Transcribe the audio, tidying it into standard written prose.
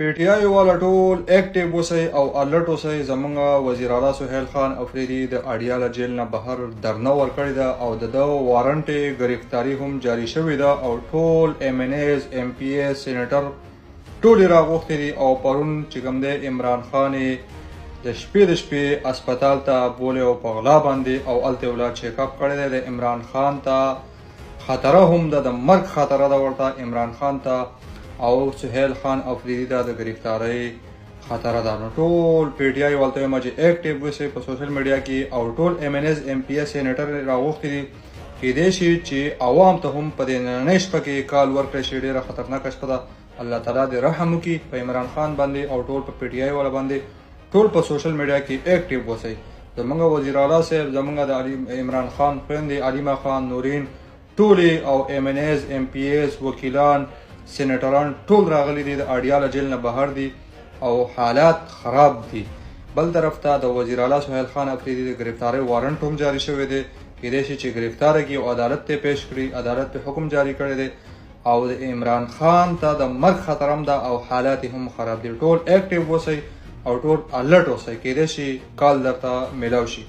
پی ټی آی والا ټول اکټیو اوسئ او الرټ اوسئ. زمونږ وزیر اعلی سهیل خان افریدي د اډیاله جیل نه بهر درنه ورکړې ده او د ده وارنټ گرفتاري هم جاري شوې ده او ټول ایم این ایز ایم پی ایز سینیټر ټول یې راغوښتي دي او پرون چې کوم دی عمران خان د شپې اسپتال ته بولې او په غلا باندې او هلته یې ولا چیک اپ کړی دی. د عمران خان ته خطره هم ده، د مرګ خطره ده ورته عمران خان ته او سهیل خان افریدي ته د گرفتارۍ خطره ده. نو ټول پی ټی آی ولته وایم چې اکټیو اوسئ په سوشل میډیا کې او ټول ایم این ایز ایم پی ایس سینیټر راغوښتي دي. کیدای شي چې عوام ته هم په دې نننۍ شپه کې کال ورکړی شي. ډېره خطرناکه شپه ده. الله تعالی دې رحم وکړي په عمران خان باندې او ټول په پی ټی آی والا باندې. ټول په سوشل میډیا کې اکټیو اوسئ. زمونږ وزیر اعلی صاحب، زمونږ د عمران خان خویندې علیمه خان، نورین، ټولې او ایم این ایز ایم پی ایز وکیلان سینیټران ټول راغلي دي، د اډیاله جیل نه بهر دي او حالات خراب دي. بل طرف ته د وزیر اعلی سهیل خان افریدي د گرفتارۍ وارنټ هم جاري شوی دی. کیدای شي چې گرفتاره کړي او عدالت ته پیش کړي. عدالت په حکم جاری کړی دی او د عمران خان ته د مرګ خطر هم ده او حالات هم خراب دي. ټول اکټیو اوسئ او ټول الرټ اوسئ. کیدای شي کال درته میلاو شي.